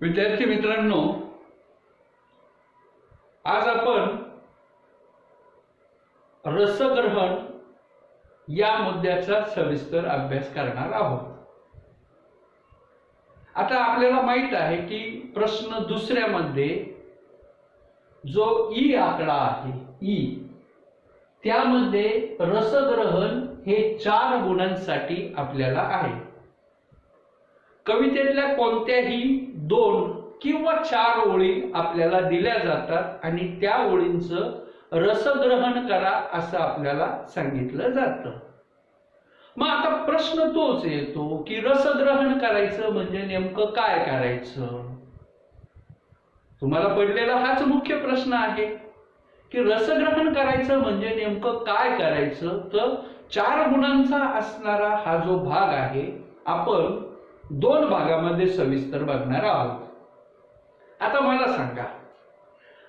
विद्यार्थी मित्रांनो, आज आपण रसग्रहण या मुद्द्याचा सविस्तर अभ्यास करणार आहोत। आता आपल्याला माहित आहे की प्रश्न दुसऱ्यामध्ये जो ई आकडा आहे ई, त्यामध्ये रसग्रहण हे 4 गुणांसाठी आपल्याला आहे। कवितेतल्या कोणत्याही 2 किंवा 4 ओळी आपल्याला दिल्या जातात आणि त्या ओळींचं रसग्रहण करा असं आपल्याला सांगितलं जातं। मग आता प्रश्न तोच येतो की रसग्रहण करायचं म्हणजे नेमकं काय करायचं। तुम्हाला पडलेला हाच मुख्य प्रश्न आहे की रसग्रहण करायचं म्हणजे नेमकं काय करायचं। तर 4 गुणांचा असणारा हा जो भाग आहे आपण 2 भागामध्ये सविस्तर बघणार आहोत। आता मला सांगा,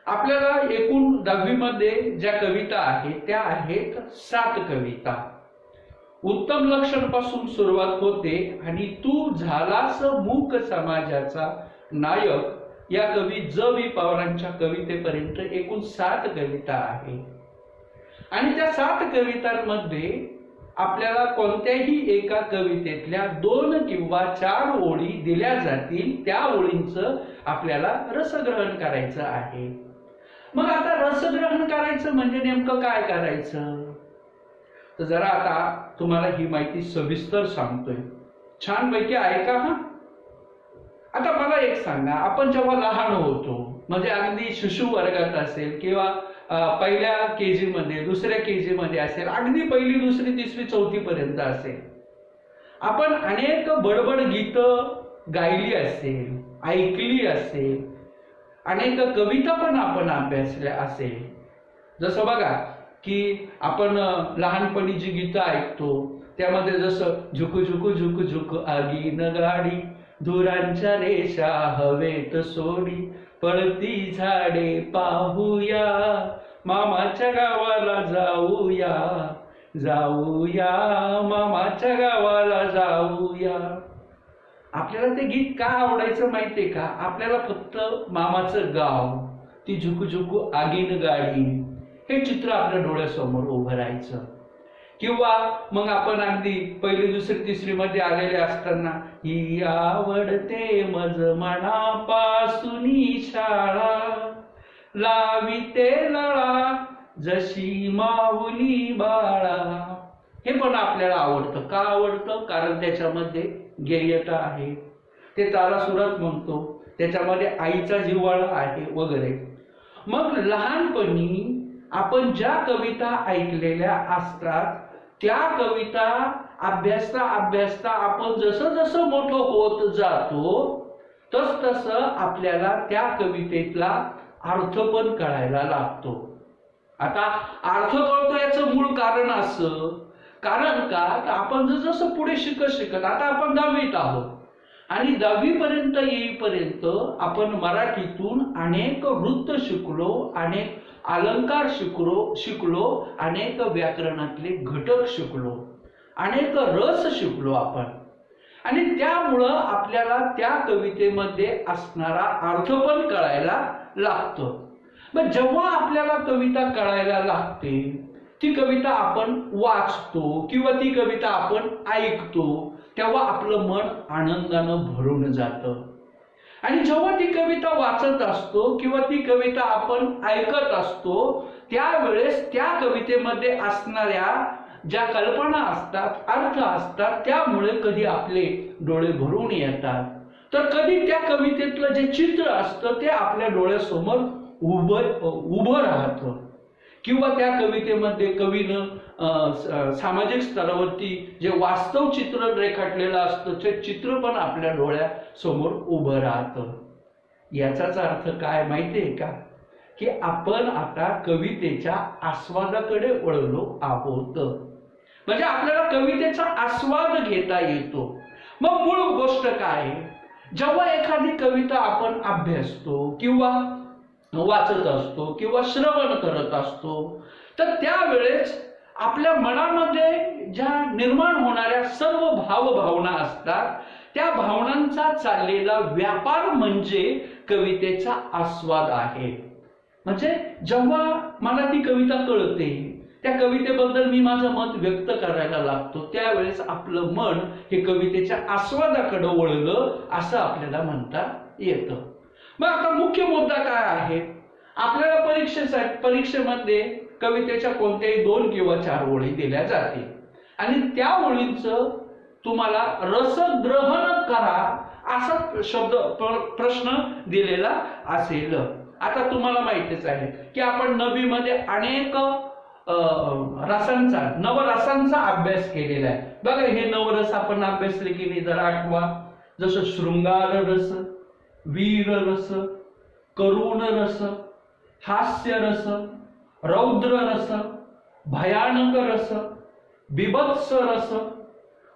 आपल्याला एकूण 10वी मध्ये ज्या कविता आहेत त्या आहेत 7 कविता। उत्तम लक्षण पासून सुरुवात होते आणि तू झालास मूक समाजाचा नायक या कवी ज.वी. पवारांच्या कवितेपर्यंत एकूण 7 कविता आहे आणि त्या 7 कवितांमध्ये आपल्याला कोणत्याही एका कवितेतल्या 2 किंवा 4 ओळी दिल्या जातील, त्या ओळींचं आपल्याला रसग्रहण करायचं आहे। मग आता रसग्रहण करायचं म्हणजे नेमकं काय करायचं, तर जरा आता तुम्हाला ही माहिती सविस्तर सांगतोय, छानपैकी ऐका हा। आता मला एक सांगा, आपण जेव्हा लहान होतो म्हणजे अगदी शिशु वर्गात असेल किंवा पहिल्या केजी मध्ये, दुसऱ्या केजी मध्ये असेल, अगदी पहिली, दुसरी, तिसरी, चौथी पर्यंत असेल, आपण अनेक बडबड गीत गायली असेल, ऐकली असेल, अनेक कविता पण आपण अभ्यासल्या असेल। जसं बघा की आपण लहानपणी जी गीतं ऐकतो त्यामध्ये जसं झुकू झुकू झुकू झुकू आगीन गाडी, धुरांच्या रेषा हवेत सोडी, पळती झाडे पाहूया, मामाच्या गावाला जाऊया जाऊया, मामाच्या गावाला जाऊया। आपल्याला ते गीत का आवडायचं माहितीये का? आपल्याला फक्त मामाचं गाव, ती झुकू झुकू आगीन गाडी हे चित्र आपल्या डोळ्यासमोर उभं राहायचं। किंवा मग आपण अगदी पहिली, दुसरी, तिसरी मध्ये आलेले असताना ही आवडते मज मनापासून शाळा, लाविते लळा जशी माऊली बाळा, हे पण आपल्याला आवडतं। का आवडतं? कारण त्याच्यामध्ये गेयता आहे, ते तारासुरात म्हणतो, त्याच्यामध्ये आईचा जिव्हाळा आहे वगैरे। मग लहानपणी आपण ज्या कविता ऐकलेल्या असतात त्या कविता अभ्यासता अभ्यासता आपण जसं जसं मोठं होत जातो तस तसं आपल्याला त्या कवितेतला अर्थ पण कळायला लागतो। आता अर्थ कळतो याचं मूळ कारण असं, कारण का आपण जसं पुढे शिकत आता आपण 10वीत आहोत आणि 10वी पर्यंत येईपर्यंत आपण मराठीतून अनेक वृत्त शिकलो, अनेक अलंकार शिकलो, अनेक व्याकरणातले घटक शिकलो, अनेक रस शिकलो आपण, आणि त्यामुळं आपल्याला त्या कवितेमध्ये असणारा अर्थ पण कळायला लागतो। मग जेव्हा आपल्याला कविता कळायला लागते, ती कविता आपण वाचतो किंवा ती कविता आपण ऐकतो, तेव्हा आपलं मन आनंदानं भरून जातं। आणि जेव्हा ती कविता वाचत असतो किंवा ती कविता आपण ऐकत असतो त्यावेळेस त्या कवितेमध्ये असणाऱ्या ज्या कल्पना असतात, अर्थ असतात, त्यामुळे कधी आपले डोळे भरून येतात, तर कधी त्या कवितेतलं जे चित्र असतं ते आपल्या डोळ्यासमोर उभं राहतं, किंवा त्या कवितेमध्ये कवीनं सामाजिक स्तरावरती जे वास्तव चित्र रेखाटलेलं असतं ते चित्र पण आपल्या डोळ्यासमोर उभं राहतं। याचाच अर्थ काय माहितीये का? की आपण आता कवितेच्या आस्वादाकडे वळलो आहोत, म्हणजे आपल्याला कवितेचा आस्वाद घेता येतो। मग मूळ गोष्ट काय? जेव्हा एखादी कविता आपण अभ्यासतो किंवा वाचत असतो किंवा श्रवण करत असतो तर त्यावेळेस आपल्या मनामध्ये ज्या निर्माण होणाऱ्या सर्व भावभावना असतात त्या भावनांचा चाललेला व्यापार म्हणजे कवितेचा आस्वाद आहे. म्हणजे जेव्हा मला ती कविता कळते, त्या कवितेबद्दल मी माझं मत व्यक्त करायला लागतो, त्यावेळेस आपलं मन हे कवितेच्या आस्वादाकडे वळलं असं आपल्याला म्हणता येतं. मग आता मुख्य मुद्दा काय आहे? आपल्याला परीक्षेमध्ये कवितेच्या कोणत्याही 2 किंवा 4 ओळी दिल्या जातील आणि त्या ओळींचं तुम्हाला रसग्रहण करा असा प्रश्न दिलेला असेल. आता तुम्हाला माहितीच आहे की आपण नवीमध्ये अनेक नवरसांचा अभ्यास केलेला आहे. बघा, हे नवरस आपण अभ्यासले की नाही जरा आठवा. जसं शृंगार रस, वीर रस, करुण रस, हास्य रस, रौद्र रस, भयानक रस, बिभत्स रस,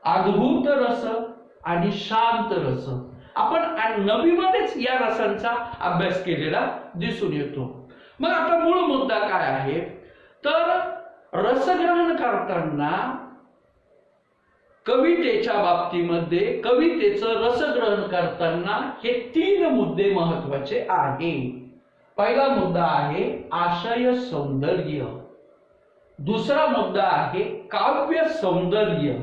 अद्भुत रस आणि शांत रस. आपण नवीमध्येच या रसांचा अभ्यास केलेला दिसून येतो. मग आता मूळ मुद्दा काय आहे? तर रसग्रहण करताना कवितेच्या बाबतीमध्ये कवितेचं रसग्रहण करताना हे 3 मुद्दे महत्वाचे आहे. पहिला मुद्दा आहे आशय सौंदर्य, दुसरा मुद्दा आहे काव्य सौंदर्य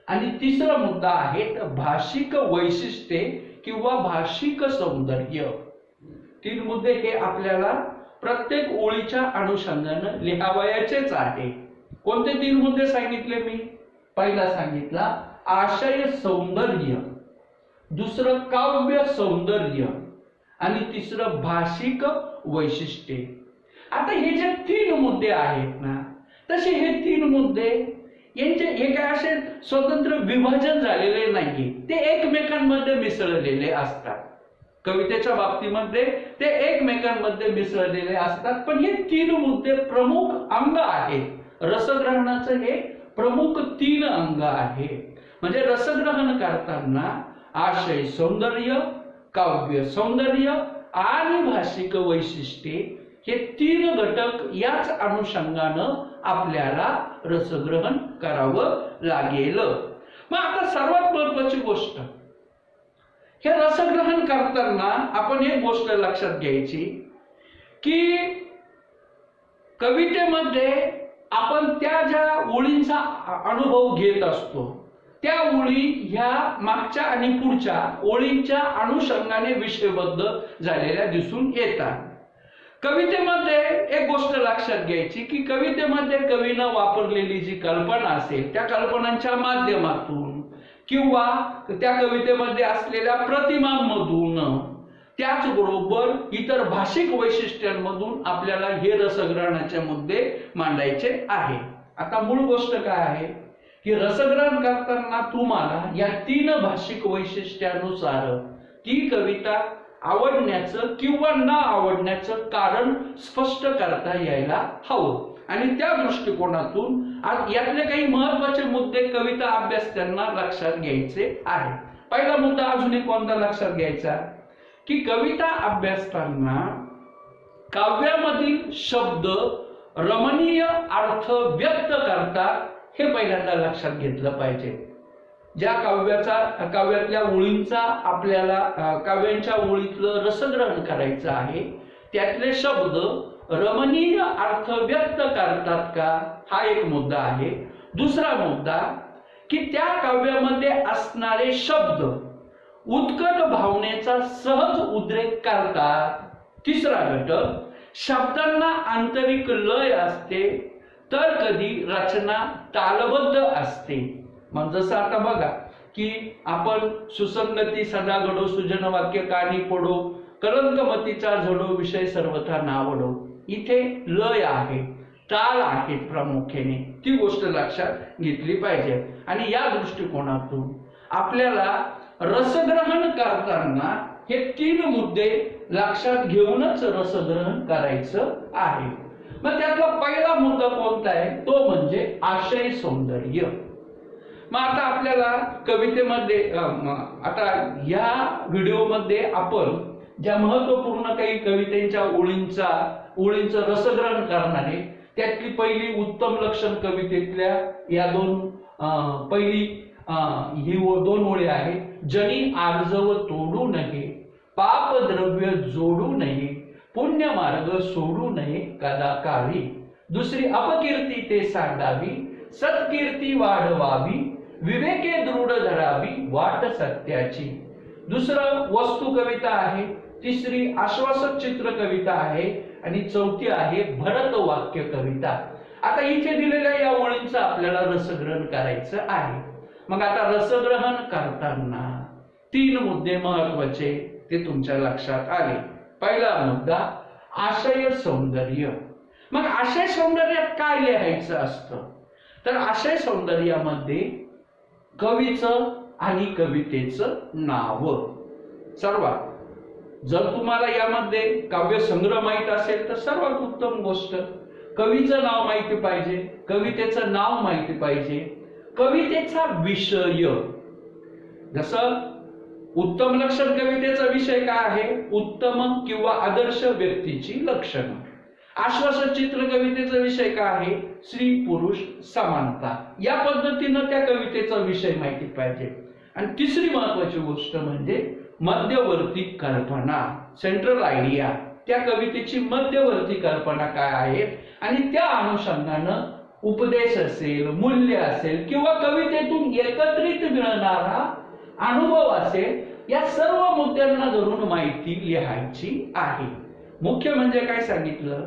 आणि तिसरा मुद्दा आहे भाषिक वैशिष्ट्ये किंवा भाषिक सौंदर्य. 3 मुद्दे हे आपल्याला प्रत्येक ओळीच्या अनुषंगाने लिहावयाचेच आहे. कोणते 3 मुद्दे सांगितले मी? पहिला सांगितला आशय सौंदर्य, दुसरं काव्य सौंदर्य आणि तिसरं भाषिक वैशिष्ट्ये. आता हे जे 3 मुद्दे आहेत ना, तसे हे 3 मुद्दे यांचे हे काय असे स्वतंत्र विभाजन झालेले नाही, ते एकमेकांमध्ये मिसळलेले असतात. कवितेच्या बाबतीमध्ये ते एकमेकांमध्ये मिसळलेले असतात. पण हे 3 मुद्दे प्रमुख अंग आहेत. रसग्रहणाचं हे प्रमुख 3 अंग आहे. म्हणजे रसग्रहण करताना आशय सौंदर्य, काव्य सौंदर्य आणि भाषिक वैशिष्ट्ये हे 3 घटक याच अनुषंगानं आपल्याला रसग्रहण करावं लागेल. मग आता सर्वात महत्वाची गोष्ट, हे रसग्रहण करताना आपण एक गोष्ट लक्षात घ्यायची की कवितेमध्ये आपण त्या ज्या ओळींचा अनुभव घेत असतो त्या ओळी ह्या मागच्या आणि पुढच्या ओळींच्या अनुषंगाने विषयबद्ध झालेल्या दिसून येतात. कवितेमध्ये एक गोष्ट लक्षात घ्यायची की कवितेमध्ये कवीनं वापरलेली जी कल्पना असेल त्या कल्पनांच्या माध्यमातून किंवा त्या कवितेमध्ये असलेल्या प्रतिमांमधून, त्याचबरोबर इतर भाषिक वैशिष्ट्यांमधून आपल्याला हे रसग्रहणाचे मुद्दे मांडायचे आहे. आता मूळ गोष्ट काय आहे की रसग्रहण करताना तुम्हाला या 3 भाषिक वैशिष्ट्यानुसार ती कविता आवडण्याचं किंवा न आवडण्याचं कारण स्पष्ट करता यायला हवं आणि त्या दृष्टिकोनातून यातले काही महत्वाचे मुद्दे कविता अभ्यासकांना लक्षात घ्यायचे आहे. पहिला मुद्दा अजून एक कोणता लक्षात घ्यायचा की कविता अभ्यासताना काव्यामधील शब्द रमणीय अर्थ व्यक्त करतात हे पहिल्यांदा लक्षात घेतलं पाहिजे. ज्या काव्यातल्या ओळींचा आपल्याला काव्यांच्या ओळीतलं रसग्रहण करायचं आहे त्यातले शब्द रमणीय अर्थ व्यक्त करतात का, हा एक मुद्दा आहे. दुसरा मुद्दा की त्या काव्यामध्ये असणारे शब्द उत्कट भावनेचा सहज उद्रेक करतात. तिसरा घटक, शब्दांना आंतरिक लय असते तर कधी रचना तालबद्ध असते. मग जसं आता बघा की आपण सुसंगती सदा घडो, सुजन वाक्य कानी पडो, कलंकमतीचा झडो, विषय सर्वथा नावडो. इथे लय आहे, ताल आहे प्रामुख्याने, ती गोष्ट लक्षात घेतली पाहिजे. आणि या दृष्टिकोनातून आपल्याला रसग्रहण करताना हे 3 मुद्दे लक्षात घेऊनच रसग्रहण करायचं आहे. मग त्यातला पहिला मुद्दा कोणता आहे, तो म्हणजे आशय सौंदर्य. मग आता आपल्याला कवितेमध्ये आता या व्हिडिओमध्ये आपण ज्या महत्वपूर्ण काही कवितेच्या ओळींचं रसग्रहण करणार आहे त्यातली पहिली उत्तम लक्षण कवितेतल्या या 2 पहिली ही 2 ओळी आहे जनी आर्जव तोडू नये, पाप द्रव्य जोडू नये, पुण्य मार्ग सोडू नये कदाकाळी, दुसरी अपकीर्ती ते सांडावी, सत्कीर्ती वाढवावी, विवेके दृढ धरावी वाट सत्याची. दुसरं वस्तू कविता आहे, तिसरी आश्वासक चित्र कविता आहे आणि चौथी आहे भरत वाक्य कविता. आता इथे दिलेल्या या ओळींचं आपल्याला रसग्रहण करायचं आहे. मग आता रसग्रहण करताना 3 मुद्दे महत्वाचे ते तुमच्या लक्षात आले. पहिला मुद्दा आशय सौंदर्य. मग आशय सौंदर्यात काय लिहायचं असतं, तर आशय सौंदर्यामध्ये कवीचं आणि कवितेचं नाव. सर्वात जर तुम्हाला यामध्ये काव्य संग्रह माहित असेल तर सर्वात उत्तम गोष्ट, कवीचं नाव माहिती पाहिजे, कवितेचं नाव माहिती पाहिजे, कवितेचा विषय. जसं उत्तम लक्षण कवितेचा विषय काय आहे, उत्तम किंवा आदर्श व्यक्तीची लक्षणं. आश्वासन चित्र कवितेचा विषय काय आहे, स्त्री पुरुष समानता. या पद्धतीनं त्या कवितेचा विषय माहिती पाहिजे. आणि तिसरी महत्वाची गोष्ट म्हणजे मध्यवर्ती कल्पना, सेंट्रल आयडिया. त्या कवितेची मध्यवर्ती कल्पना काय आहे आणि त्या अनुषंगानं उपदेश असेल, मूल्य असेल किंवा कवितेतून एकत्रित मिळणारा अनुभव असेल, या सर्व मुद्द्यांना धरून माहिती लिहायची आहे. मुख्य म्हणजे काय सांगितलं,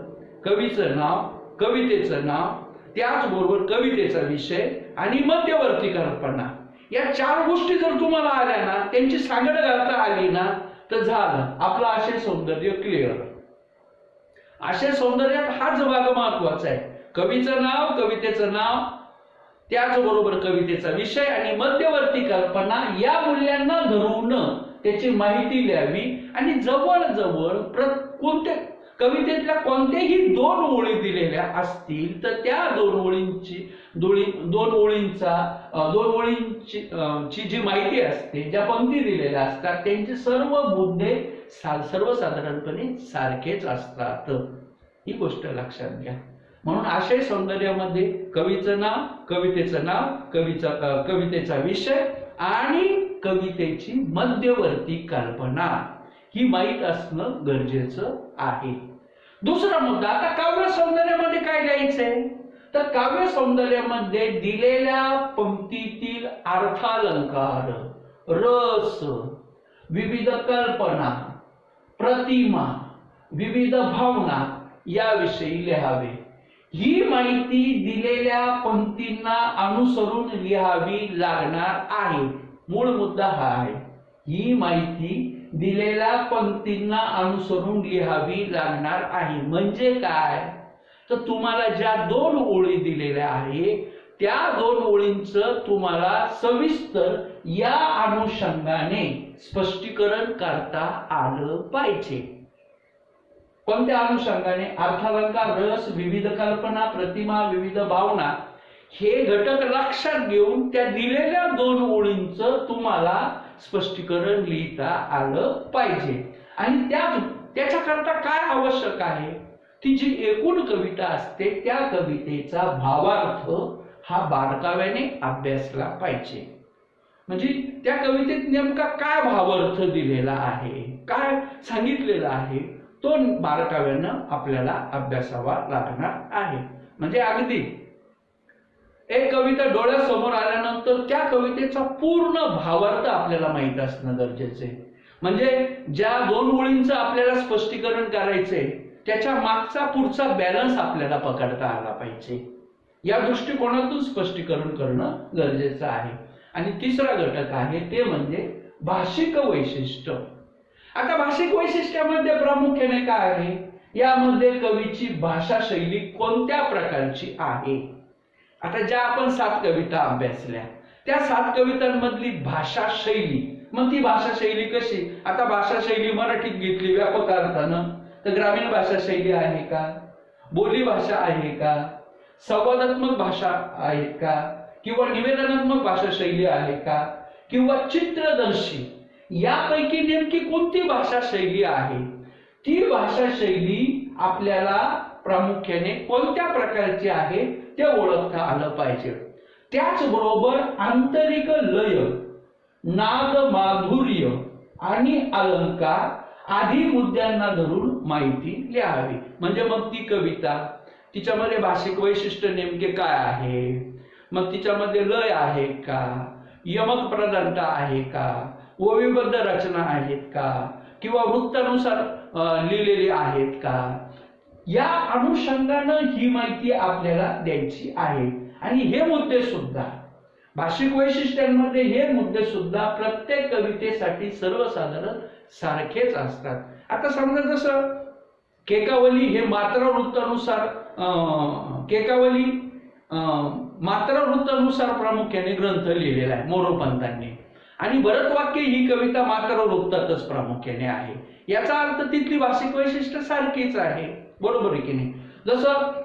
कवीचं नाव, कवितेचं नाव, त्याचबरोबर कवितेचा विषय आणि मध्यवर्ती कल्पना. या 4 गोष्टी जर तुम्हाला आल्या ना, त्यांची सांगड घालता आली ना, तर झालं आपलं आशय सौंदर्य क्लिअर. आशय सौंदर्यात हाच भाग महत्वाचा आहे, कवीचं नाव, कवितेचं नाव, त्याचबरोबर कवितेचा विषय आणि मध्यवर्ती कल्पना. या मूल्यांना धरून त्याची माहिती लिहावी आणि जवळजवळ कोणत्या कवितेतल्या कोणत्याही 2 ओळी दिलेल्या असतील तर त्या 2 ओळींची जी माहिती असते, ज्या पंक्ती दिलेल्या असतात, त्यांचे सर्व मुद्दे सर्वसाधारणपणे सारखेच असतात. ही गोष्ट लक्षात घ्या. म्हणून आशय सौंदर्यामध्ये कवीचं नाव, कवितेचं नाव, कवितेचा विषय आणि कवितेची मध्यवर्ती कल्पना ही माहीत असणं गरजेचं आहे. दुसरा मुद्दा, आता काव्य सौंदर्यामध्ये काय लिहायचंय, तर काव्य सौंदर्यामध्ये दिलेल्या पंक्तीतील अर्थालंकार, रस, विविध कल्पना, प्रतिमा, विविध भावना याविषयी लिहावे. ही माहिती दिलेल्या पंक्तींना अनुसरून लिहावी लागणार आहे. मूळ मुद्दा हा आहे, ही माहिती दिलेल्या पंक्तींना अनुसरून लिहावी लागणार आहे. म्हणजे काय, तर तुम्हाला ज्या 2 ओळी दिलेल्या आहेत त्या 2 ओळींचं तुम्हाला सविस्तर या अनुषंगाने स्पष्टीकरण करता आलं पाहिजे. कोणत्या अनुषंगाने, अर्थालंकार, रस, विविध कल्पना, प्रतिमा, विविध भावना हे घटक लक्षात घेऊन त्या दिलेल्या 2 ओळींचं तुम्हाला स्पष्टीकरण लिहिता आलं पाहिजे. आणि त्याच्याकरता काय आवश्यक आहे, ती जी एकूण कविता असते त्या कवितेचा भावार्थ हा बारकाव्याने अभ्यासला पाहिजे. म्हणजे त्या कवितेत नेमका काय भावार्थ दिलेला आहे, काय सांगितलेलं आहे, तो बारकाव्यानं आपल्याला अभ्यासावा लागणार आहे. म्हणजे अगदी एक कविता डोळ्यासमोर आल्यानंतर त्या कवितेचा पूर्ण भावार्थ आपल्याला माहित असणं गरजेचं आहे. म्हणजे ज्या 2 ओळींचं आपल्याला स्पष्टीकरण करायचंय त्याच्या मागचा पुढचा बॅलन्स आपल्याला पकडता आला पाहिजे. या दृष्टिकोनातून स्पष्टीकरण करणं गरजेचं आहे. आणि तिसरा घटक आहे ते म्हणजे भाषिक वैशिष्ट्य. आता भाषिक वैशिष्ट्यामध्ये प्रामुख्याने काय आहे, यामध्ये कवीची भाषा शैली कोणत्या प्रकारची आहे. आता ज्या आपण 7 कविता अभ्यासल्या त्या 7 कवितांमधली भाषा शैली, मग ती भाषा शैली कशी, आता भाषा शैली मराठीत घेतली व्यापक अर्थानं तर ग्रामीण भाषा शैली आहे का, बोली भाषा आहे का, संवादात्मक भाषा आहे का, किंवा निवेदनात्मक भाषा शैली आहे का, किंवा चित्रदर्शी, यापैकी नेमकी कोणती भाषा शैली आहे. ती भाषा शैली आपल्याला प्रामुख्याने कोणत्या प्रकारची आहे ते ओळखता आलं पाहिजे. त्याचबरोबर आंतरिक लय, नाद माधुर्य आणि अलंकार आदी मुद्द्यांना धरून माहिती लिहावी. म्हणजे मग ती कविता, तिच्यामध्ये भाषिक वैशिष्ट्य नेमके काय आहे, मग तिच्यामध्ये लय आहे का, यमक प्रदंत आहे का, ओवीबद्ध रचना आहेत का, किंवा वृत्तानुसार लिहिलेली आहेत का, या अनुषंगानं ही माहिती आपल्याला द्यायची आहे. आणि हे मुद्दे सुद्धा भाषिक वैशिष्ट्यांमध्ये, हे मुद्दे सुद्धा प्रत्येक कवितेसाठी सर्वसाधारण सारखेच असतात. आता समजा जसं केकावली हे मात्रा वृत्तानुसार, केकावली मात्रा वृत्तानुसार प्रामुख्याने ग्रंथ लिहिलेला आहे मोरोपंतांनी, आणि भरतवाक्य ही कविता मात्रा वृत्तातच प्रामुख्याने आहे. याचा अर्थ तिथली भाषिक वैशिष्ट्य सारखीच आहे, बरोबर आहे की नाही. जसं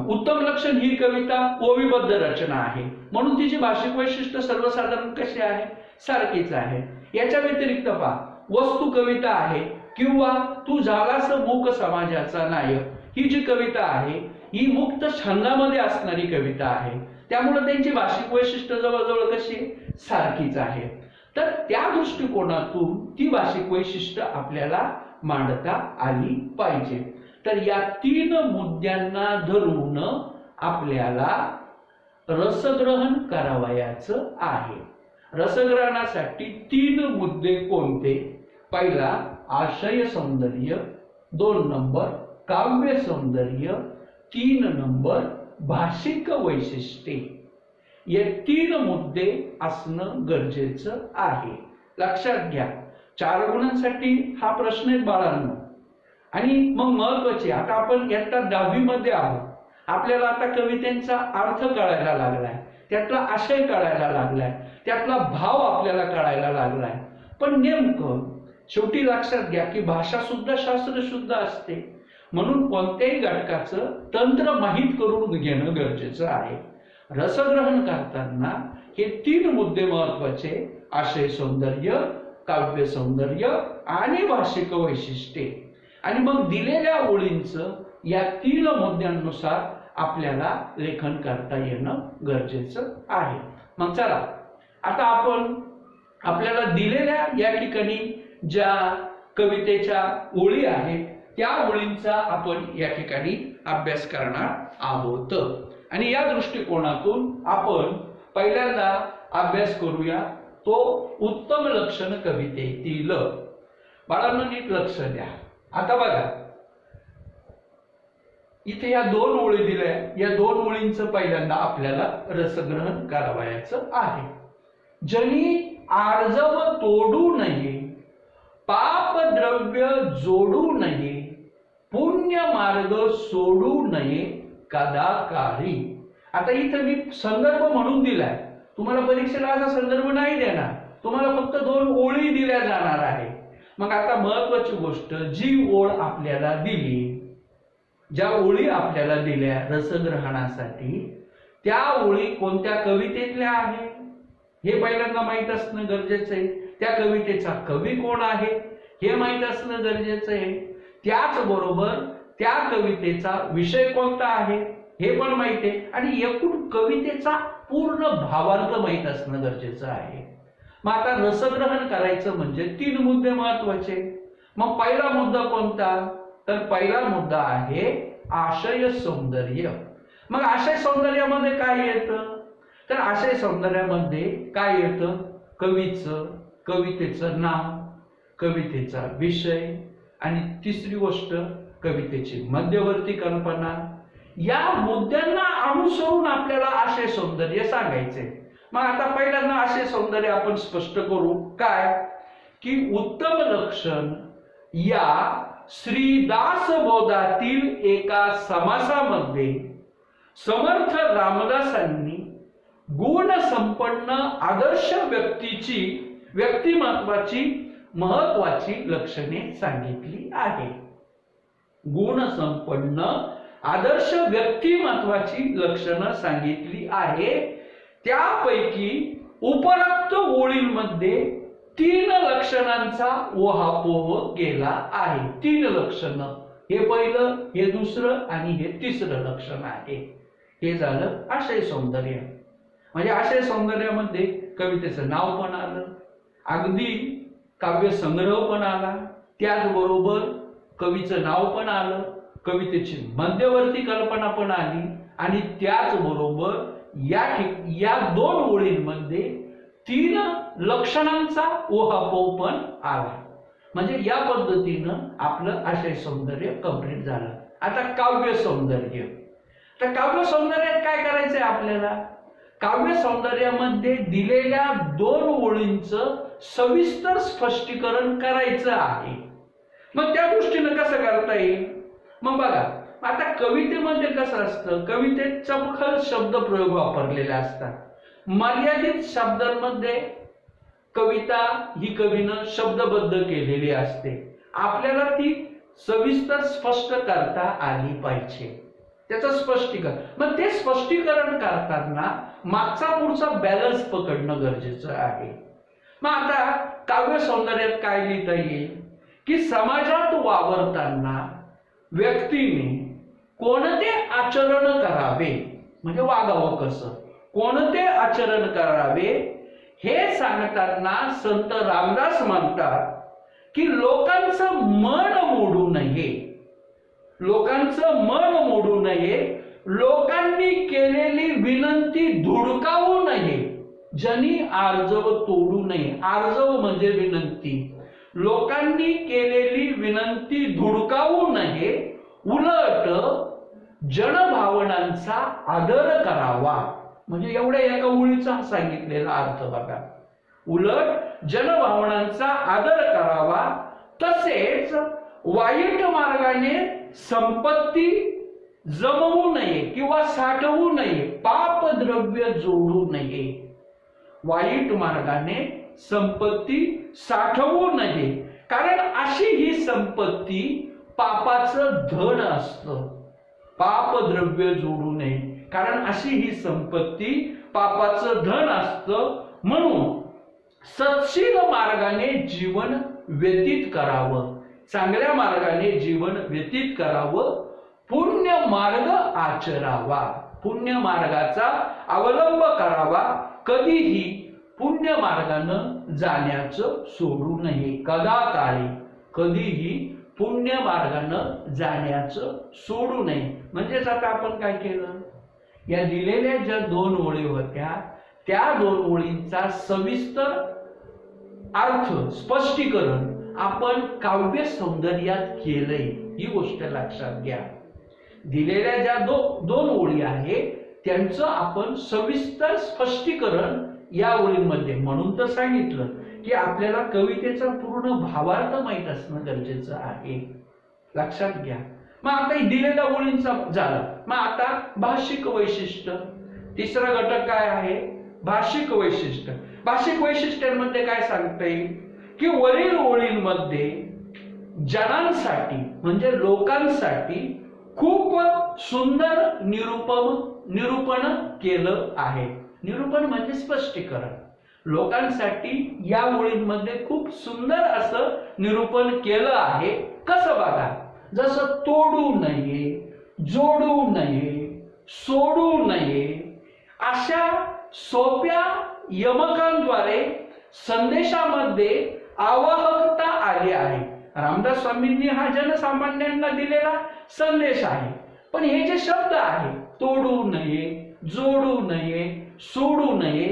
उत्तम लक्षण ही कविता ओवीबद्ध रचना आहे, म्हणून तिची भाषिक वैशिष्ट्य सर्वसाधारण कशी आहे, सारखीच आहे. याच्या व्यतिरिक्त पहा, वस्तू कविता आहे किंवा तू झालास मूक समाजाचा नायक ही जी कविता आहे ही मुक्त छंदामध्ये असणारी कविता आहे, त्यामुळे त्यांची भाषिक वैशिष्ट्य जवळजवळ कशी सारखीच आहे. तर त्या दृष्टिकोनातून ती भाषिक वैशिष्ट्य आपल्याला मांडता आली पाहिजे. तर या 3 मुद्द्यांना धरून आपल्याला रसग्रहण करावयाचं आहे. रसग्रहणासाठी 3 मुद्दे कोणते? पहिला आशय सौंदर्य, 2 नंबर काव्य सौंदर्य, 3 नंबर भाषिक वैशिष्ट्ये. हे 3 मुद्दे असणं गरजेचं आहे. लक्षात घ्या, 4 गुणांसाठी हा प्रश्न आहे बाळांनो. आणि मग महत्वाचे, आता आपण इयत्ता 10वी मध्ये आहोत, आपल्याला आता कवितेचा अर्थ कळायला लागलाय, त्यातला आशय कळायला लागलाय, त्यातला भाव आपल्याला कळायला लागलाय. पण नेमकं शेवटी लक्षात घ्या की भाषा सुद्धा शास्त्र शुद्ध असते, म्हणून कोणत्याही घटकाचं तंत्र माहीत करून घेणं गरजेचं आहे. रसग्रहण करताना हे 3 मुद्दे महत्वाचे: आशय सौंदर्य, काव्य सौंदर्य आणि भाषिक वैशिष्ट्ये. आणि मग दिलेल्या ओळींचं या 3 मुद्द्यांनुसार आपल्याला लेखन करता येणं गरजेचं आहे. मग चला, आता आपण आपल्याला दिलेल्या या ठिकाणी ज्या कवितेच्या ओळी आहेत त्या ओळींचा आपण या ठिकाणी अभ्यास करणार आहोत. आणि या दृष्टिकोनातून आपण पहिल्यांदा अभ्यास करूया तो उत्तम लक्षण कवितेतील. बाळांनो नीट लक्ष द्या. आता बघा, इथे या 2 ओळी दिल्या, या 2 ओळींचं पहिल्यांदा आपल्याला रसग्रहण करावयाचं आहे. जनी आर्जव तोडू नये, पाप द्रव्य जोडू नये, पुण्य मार्ग सोडू नये कदाकाळी. आता इथं मी संदर्भ म्हणून दिलाय, तुम्हाला परीक्षेला असा संदर्भ नाही देणार, तुम्हाला फक्त 2 ओळी दिल्या जाणार आहे. मग आता महत्वाची गोष्ट, जी ओळ आपल्याला दिली, ज्या ओळी आपल्याला दिल्या रसग्रहणासाठी, त्या ओळी कोणत्या कवितेतल्या आहे हे पहिल्यांदा माहित असणं गरजेचं आहे. त्या कवितेचा कवी कोण आहे हे माहित असणं गरजेचं आहे. त्याचबरोबर त्या कवितेचा विषय कोणता आहे हे पण माहिती आहे. आणि एकूण कवितेचा पूर्ण भावार्थ माहित असणं गरजेचं आहे. मग आता रसग्रहण करायचं म्हणजे 3 मुद्दे महत्वाचे. मग पहिला मुद्दा कोणता? तर पहिला मुद्दा आहे आशय सौंदर्य. मग आशय सौंदर्यामध्ये काय येतं? तर आशय सौंदर्यामध्ये काय येतं? कवीचं, कवितेचं नाव, कवितेचा विषय, आणि तिसरी गोष्ट कवितेची मध्यवर्ती कल्पना. या मुद्द्यांना अनुसरून आपल्याला आशय सौंदर्य सांगायचे. मग आता पहिल्यांदा आशय सौंदर्य आपण स्पष्ट करू. काय की उत्तम लक्षण या श्रीदास बोधातील एका समासामध्ये समर्थ रामदासांनी गुण संपन्न आदर्श व्यक्तीची, व्यक्तिमत्वाची महत्वाची लक्षणे सांगितली आहे. गुण संपन्न आदर्श व्यक्तिमत्वाची लक्षणं सांगितली आहे. त्यापैकी उपरोक्त ओळींमध्ये 3 लक्षणांचा ओहापोह गेला आहे. 3 लक्षणं, हे पहिलं, हे दुसरं आणि हे तिसरं लक्षण आहे. हे झालं आशय सौंदर्य. म्हणजे आशय सौंदर्यामध्ये कवितेचं नाव पण आलं, अगदी काव्य संग्रह पण आला, त्याचबरोबर कवीचं नाव पण आलं, कवितेची मध्यवर्ती कल्पना पण आली आणि त्याचबरोबर या 2 ओळींमध्ये 3 लक्षणांचा उहापोह पण आला. म्हणजे या पद्धतीनं आपलं आशय सौंदर्य कंप्लीट झालं. आता काव्य सौंदर्य. तर काव्य सौंदर्यात काय करायचंय आपल्याला? काव्य सौंदर्यामध्ये दिलेल्या 2 ओळींचं सविस्तर स्पष्टीकरण करायचं आहे. मग त्या दृष्टीनं कसं करता येईल? मग बघा, आता कवितेमध्ये कसं असतं, कवितेत चपखल शब्द प्रयोग वापरलेले असतात. मर्यादित शब्दांमध्ये कविता ही कवीनं शब्दबद्ध केलेली असते. आपल्याला ती सविस्तर स्पष्ट करता आली पाहिजे, त्याचं स्पष्टीकरण. मग ते स्पष्टीकरण करताना मागचा पुढचा बॅलन्स पकडणं गरजेचं आहे. मग आता काव्य सौंदर्यात काय लिहिता येईल की समाजात वावरताना व्यक्तीने कोणते आचरण करावे, म्हणजे वागावं कसं, कोणते आचरण करावे हे सांगताना संत रामदास म्हणतात की लोकांचं मन मोडू नये, लोकांचं मन मोडू नये, लोकांनी केलेली विनंती धुडकावू नये, जनी आर्जव तोडू नये. आर्जव म्हणजे विनंती. लोकांनी केलेली विनंती धुडकावू नये, उलट जनभावनांचा आदर करावा. म्हणजे एवढ्या एका ओळीचा सांगितलेला अर्थ बघा. उलट जनभावनांचा आदर करावा, तसेच वाईट मार्गाने संपत्ती जमवू नये किंवा साठवू नये, पाप द्रव्य जोडू नये. वाईट मार्गाने संपत्ती साठवू नये, कारण अशी ही संपत्ती पापाचं धन असतं. पाप द्रव्य जोडू नये, कारण अशी ही संपत्ती पापाचं धन असतं. म्हणून सत्शील मार्गाने जीवन व्यतीत करावं, चांगल्या मार्गाने जीवन व्यतीत करावं, पुण्य मार्ग आचरावा, पुण्य मार्गाचा अवलंब करावा, कधीही पुण्य मार्गानं जाण्याचं सोडू नये. कदाकाळी कधीही पुण्य मार्गानं जाण्याचं सोडू नये. म्हणजेच आता आपण काय केलं, या दिलेल्या ज्या 2 ओळी होत्या त्या 2 ओळींचा सविस्तर अर्थ स्पष्टीकरण आपण काव्य सौंदर्यात केलंय, ही गोष्ट लक्षात घ्या. दिलेल्या ज्या 2 ओळी आहेत त्यांचं आपण सविस्तर स्पष्टीकरण या ओळींमध्ये, म्हणून तर सांगितलं की आपल्याला कवितेचा पूर्ण भावार्थ माहित असणं गरजेचं आहे. लक्षात घ्या. मग आता दिलेल्या ओळींचा झाला. मग आता भाषिक वैशिष्ट्य, तिसरा घटक काय आहे? भाषिक वैशिष्ट्य. भाषिक वैशिष्ट्यांमध्ये काय सांगता येईल की वरील ओळींमध्ये जनांसाठी म्हणजे लोकांसाठी खूप सुंदर निरूपण केलं आहे. निरूपण म्हणजे स्पष्टीकरण. लोकांसाठी या ओळींमध्ये खूप सुंदर असं निरूपण केलं आहे. कसं बघा, जसं तोडू नये, जोडू नये, सोडू नये, अशा सोप्या यमकांद्वारे संदेशामध्ये आवाहकता आली आहे. रामदास स्वामींनी हा जनसामान्यांना दिलेला संदेश आहे. पण हे जे शब्द आहे, तोडू नये, जोडू नये, सोडू नये,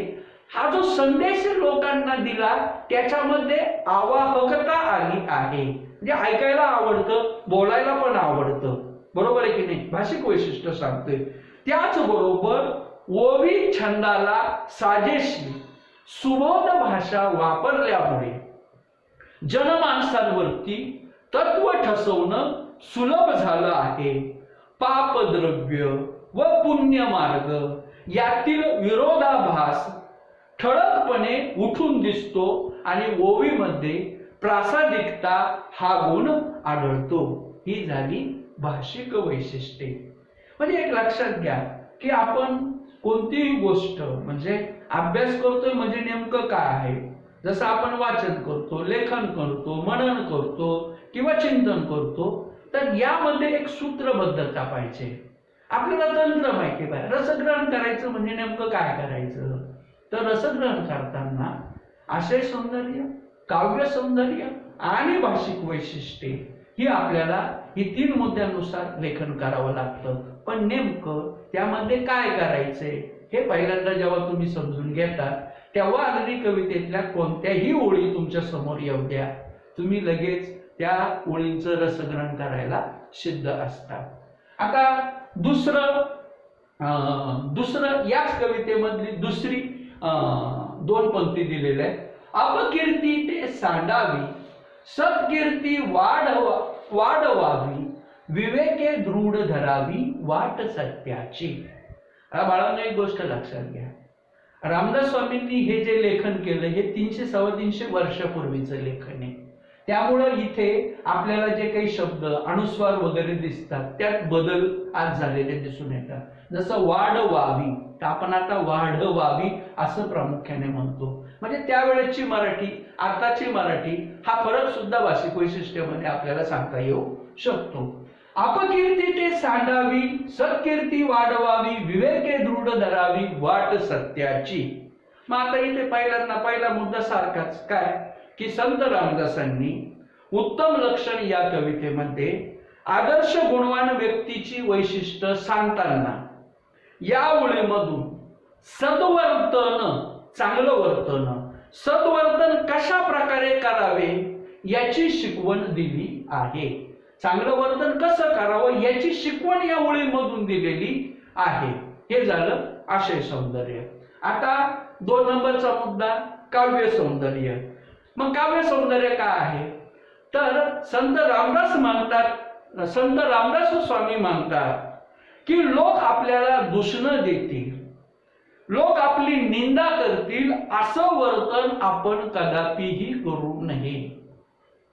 हा जो संदेश लोकांना दिला त्याच्यामध्ये आवाहकता आली आहे. म्हणजे ऐकायला आवडतं, बोलायला पण आवडतं. बरोबर आहे की नाही? भाषिक वैशिष्ट्य सांगते. त्याचबरोबर ओवी छंदाला साजेशी सुबोध भाषा वापरल्यामुळे जनमानसांवरती तत्व ठसवणं सुलभ झालं आहे. पापद्रव्य व पुण्य मार्ग यातील विरोधाभास ठळकपणे उठून दिसतो आणि ओवीमध्ये प्रासादिकता हा गुण आढळतो. ही झाली भाषिक वैशिष्ट्ये. म्हणजे एक लक्षात घ्या की आपण कोणतीही गोष्ट म्हणजे अभ्यास करतोय म्हणजे नेमकं काय आहे. जसं आपण वाचन करतो, लेखन करतो, मनन करतो किंवा चिंतन करतो, तर यामध्ये एक सूत्रबद्धता पाहिजे. आपल्याला तंत्र माहिती पाहिजे. रसग्रहण करायचं म्हणजे नेमकं काय करायचं, तर रसग्रहण करताना आशय सौंदर्य, काव्य सौंदर्य आणि भाषिक वैशिष्ट्ये ही आपल्याला ही 3 मुद्द्यांनुसार लेखन करावं लागतं. पण नेमकं त्यामध्ये काय करायचंय हे पहिल्यांदा जेव्हा तुम्ही समजून घेता तेव्हा अगदी कवितेतल्या कोणत्याही ओळी तुमच्या समोर येऊ द्या, तुम्ही लगेच त्या ओळींचं रसग्रहण करायला सिद्ध असतात. आता दुसरं याच कवितेमधली दुसरी 2 पंक्ती दिलेल्या आहेत. अपकीर्ती ते सांडावी, सत्कीर्ती वाढवावी, विवेके दृढ धरावी वाट सत्याची. बाळांनो, एक गोष्ट लक्षात घ्या, रामदास स्वामींनी हे जे लेखन केलं हे 300-350 वर्षापूर्वीचं लेखन आहे. त्यामुळं इथे आपल्याला जे काही शब्द अनुस्वार वगैरे दिसतात त्यात बदल आज झालेले दिसून येतात. जसं वाढवावी तर आपण आता वाढवावी असं प्रामुख्याने म्हणतो. म्हणजे त्यावेळेची मराठी आताची मराठी हा फरक सुद्धा भाषिक वैशिष्ट्यामध्ये आपल्याला सांगता येऊ शकतो. अपकीर्ती ते सांडावी, सत्कीर्ती वाढवावी, विवेके दृढ धरावी वाट सत्याची. मग आता इथे पहिला मुद्दा सारखाच काय की संत रामदासांनी उत्तम लक्षण या कवितेमध्ये आदर्श गुणवान व्यक्तीची वैशिष्ट्य सांगताना या ओळीमधून सद्वर्तन, चांगलं वर्तन, सद्वर्तन कशा प्रकारे करावे याची शिकवण दिली आहे. चांगलं वर्तन कसं करावं याची शिकवण या ओळीमधून दिलेली आहे. हे झालं आशय सौंदर्य. आता 2 नंबरचा मुद्दा काव्य सौंदर्य. मग काव्य सौंदर्य काय आहे तर संत रामदास स्वामी मानतात की लोक आपल्याला दूषणं देतील, लोक आपली निंदा करतील असं वर्तन आपण कदापिही करू नये.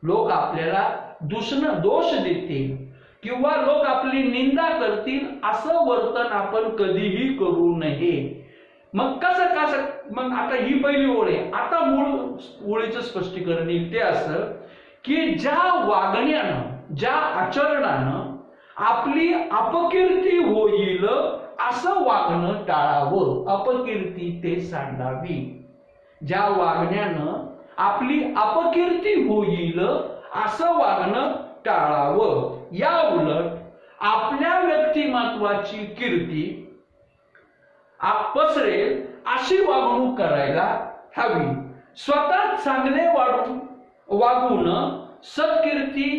लोक आपल्याला दोष देतील किंवा लोक आपली निंदा करतील असं वर्तन आपण कधीही करू नये. मग कसं मग आता ही पहिली ओळ आहे. आता मूळ ओळीचं स्पष्टीकरण येईल ते असं की ज्या वागण्यानं, ज्या आचरणानं आपली अपकीर्ती होईल असं वागणं टाळावं. अपकीर्ती ते सांडावी. ज्या वागण्यानं आपली अपकीर्ती होईल असं वागणं टाळावं. या उलट आपल्या व्यक्तिमत्वाची कीर्ती पसरेल अशी वागणूक करायला हवी. स्वतः चांगले वागून सत्कीर्ती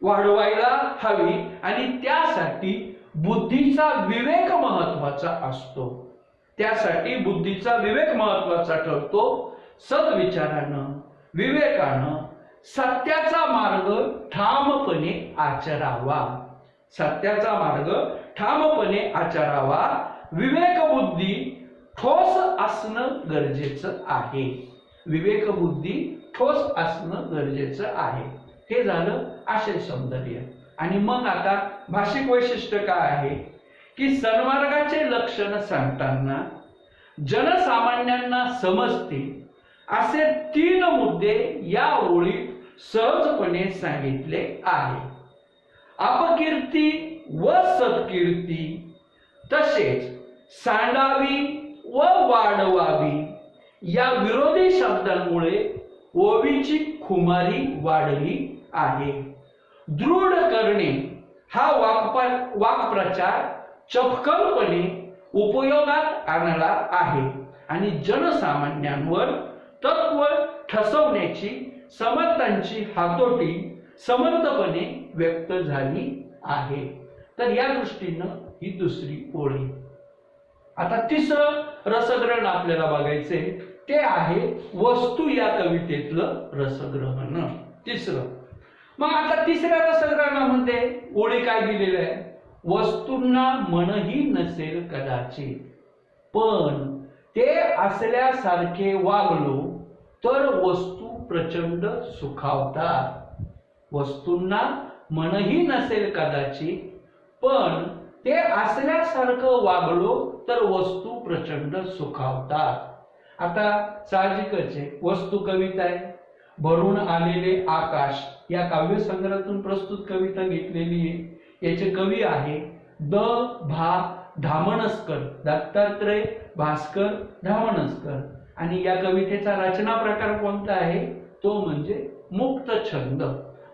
वाढवायला हवी आणि त्यासाठी बुद्धीचा विवेक महत्वाचा असतो. त्यासाठी बुद्धीचा विवेक महत्वाचा ठरतो. सद्विचारानं, विवेकानं सत्याचा मार्ग ठामपणे आचरावा. सत्याचा मार्ग ठामपणे आचरावा. विवेक बुद्धी ठोस असणं गरजेचं आहे. विवेक बुद्धी ठोस असणं गरजेचं आहे. हे झालं आशय सौंदर्य. आणि मग आता भाषिक वैशिष्ट्य काय आहे की सन्मार्गाचे लक्षण सांगताना जनसामान्यांना समजते असे 3 मुद्दे या ओळीत सहजपणे सांगितले आहे. अपकीर्ती व सत्कीर्ती, तसेच सांडावी व वाढवावी या विरोधी शब्दांमुळे ओवीची खुमारी वाढली आहे. दृढ करणे हा वाक्प्रचार चपखलपणे उपयोगात आणला आहे आणि जनसामान्यांवर तत्व ठसवण्याची समर्थांची हातोटी समर्थपणे व्यक्त झाली आहे. तर या दृष्टीनं ही दुसरी ओळी. आता तिसरं रसग्रहण आपल्याला बघायचे ते आहे वस्तू या कवितेतलं रसग्रहण. तिसरं. मग आता तिसऱ्या रसग्रहणामध्ये ओळी काय दिलेल्या आहे? वस्तूंना मनही नसेल कदाचित, पण ते असल्यासारखे वागलो तर वस्तू प्रचंड सुखावतात. वस्तूंना मनही नसेल कदाचित, पण ते असल्यासारखं वागलो तर वस्तू प्रचंड सुखावतात. आता साहजिकच आहे, वस्तू कविता आहे. भरून आलेले आकाश या काव्यसंग्रहातून प्रस्तुत कविता घेतलेली आहे. याचे कवी आहे द.भा. धामणसकर, दत्तात्रय भास्कर धामणसकर. आणि या कवितेचा रचना प्रकार कोणता आहे तो म्हणजे मुक्त छंद.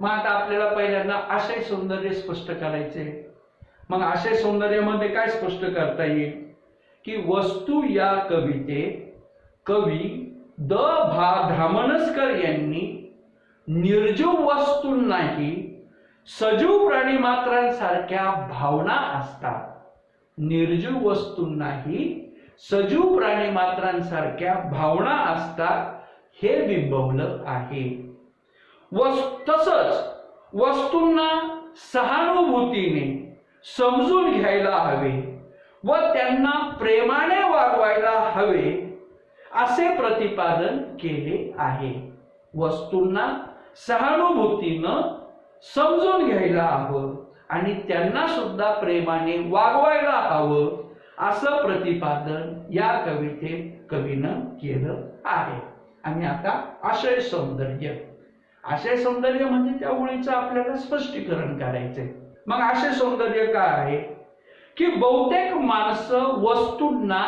मग आता आपल्याला पहिल्यांदा आशय सौंदर्य स्पष्ट करायचे. मग आशय सौंदर्यामध्ये काय स्पष्ट करता येईल की वस्तू या कवितेत कवी द भा धामणसकर यांनी निर्जीव वस्तूंनाही सजीव प्राणी मात्रांसारख्या भावना असतात. निर्जीव वस्तूंनाही सजीव प्राणी मात्रांसारख्या भावना असतात हे बिंबवलं आहे. तसंच वस्तूंना सहानुभूतीने समजून घ्यायला हवे व त्यांना प्रेमाने वागवायला हवे असे प्रतिपादन केले आहे. वस्तूंना सहानुभूतीनं समजून घ्यायला हवं आणि त्यांना सुद्धा प्रेमाने वागवायला हवं असं प्रतिपादन या कवितेत कवीनं केलं आहे. आणि आता आशय सौंदर्य. आशय सौंदर्य म्हणजे त्या ओळीचं आपल्याला स्पष्टीकरण करायचंय. मग आशय सौंदर्य काय आहे की बहुतेक माणसं वस्तूंना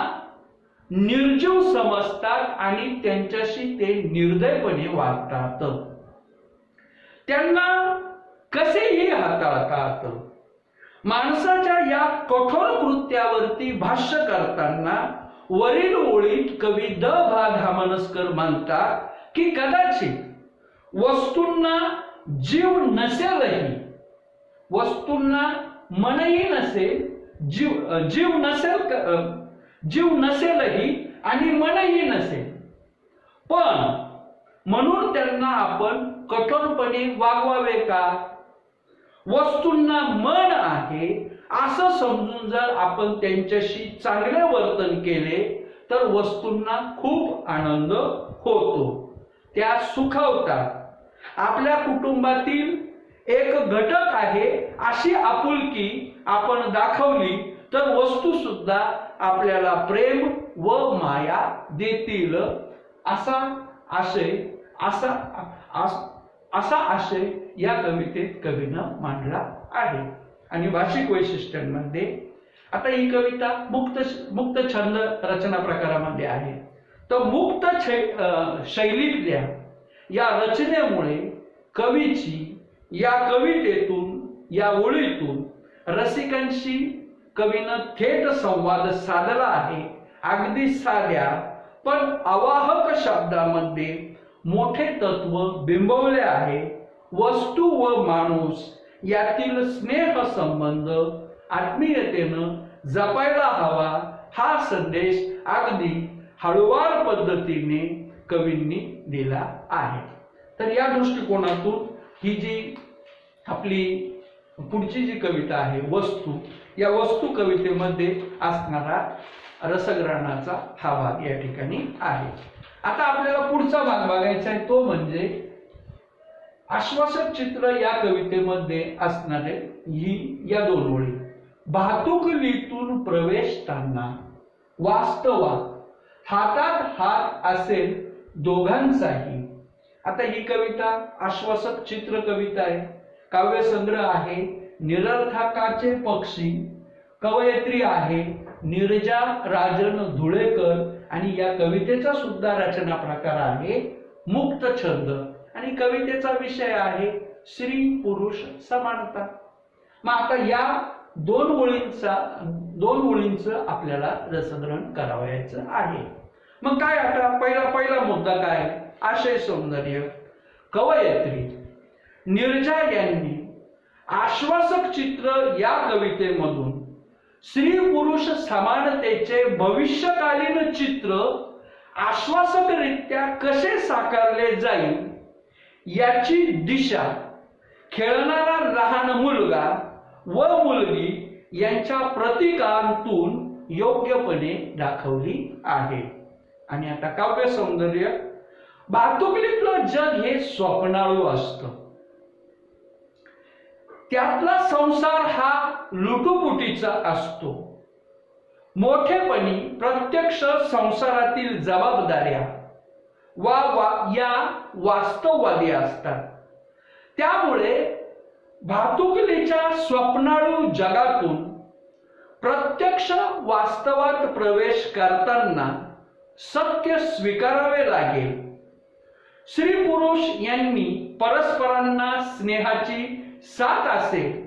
निर्जीव समजतात आणि त्यांच्याशी ते निर्दयपणे वागतात. त्यांना कसेही हाताळतात. माणसाच्या या कठोर कृत्यावरती भाष्य करताना वरील ओळीत कवी द भा धामणसकर म्हणतात की कदाचित वस्तूंना जीव नसेलही, वस्तूंना मनही नसेल, जीव नसेलही आणि मनही नसेल, पण म्हणून त्यांना आपण कठोरपणे वागवावे का? वस्तूंना मन आहे असं समजून जर आपण त्यांच्याशी चांगले वर्तन केले तर वस्तूंना खूप आनंद होतो, त्या सुखावतात. आपल्या कुटुंबातील एक घटक आहे अशी आपुलकी आपण दाखवली तर वस्तू सुद्धा आपल्याला प्रेम व माया देतील. असा आशय या कवितेत कवीनं मांडला आहे. आणि भाषिक वैशिष्ट्यांमध्ये आता ही कविता मुक्त छंद रचना प्रकारामध्ये आहे. तर मुक्त शैलीतल्या या रचनेमुळे कवीची या कवितेतून या ओळीतून रसिकांशी कवीनं थेट संवाद साधला आहे. अगदी साध्या पण अवाहक शब्दामध्ये मोठे तत्व बिंबवले आहे. वस्तू व माणूस यातील स्नेह संबंध आत्मीयतेनं जपायला हवा हा संदेश अगदी हळूवार पद्धतीने कवींनी दिला आहे. तर या दृष्टिकोनातून ही जी आपली पुढची जी कविता आहे वस्तू, या वस्तू कवितेमध्ये असणारा रसग्रहणाचा हा भाग या ठिकाणी आहे. आता आपल्याला पुढचा भाग बघायचा आहे तो म्हणजे आश्वासक चित्र या कवितेमध्ये असणारे या दोन ओळी. भातुकलीतून प्रवेशताना वास्तवात हातात हात असेल दोघांचाही. आता ही कविता आश्वासक चित्र कविता आहे, काव्यसंग्रह आहे निरर्थकाचे पक्षी, कवयित्री आहे नीरजा राजन धुळेकर आणि या कवितेचा सुद्धा रचना प्रकार आहे मुक्त छंद आणि कवितेचा विषय आहे स्त्री पुरुष समानता. मग आता या दोन ओळींचं आपल्याला रसग्रहण करावयाचं आहे. मग काय आता पहिला मुद्दा काय? आशय सौंदर्य. कवयित्री नीरजा यांनी आश्वासक चित्र या कवितेमधून स्त्री पुरुष समानतेचे भविष्यकालीन चित्र आश्वासकरित्या कसे साकारले जाईल याची दिशा खेळणारा लहान मुलगा व मुलगी यांच्या प्रतीकांतून योग्यपणे दाखवली आहे. आणि आता काव्य सौंदर्य. भातुकलीतलं जग हे स्वप्नाळू असतं. त्यातला संसार हा लुटुपुटीचा असतो. मोठेपणी प्रत्यक्ष संसारातील जबाबदाऱ्या या वास्तववादी असतात. त्यामुळे भातुकलीच्या स्वप्नाळू जगातून प्रत्यक्ष वास्तवात प्रवेश करताना सत्य स्वीकारावे लागेल. स्त्री पुरुष यांनी परस्परांना स्नेहाची साथ असेल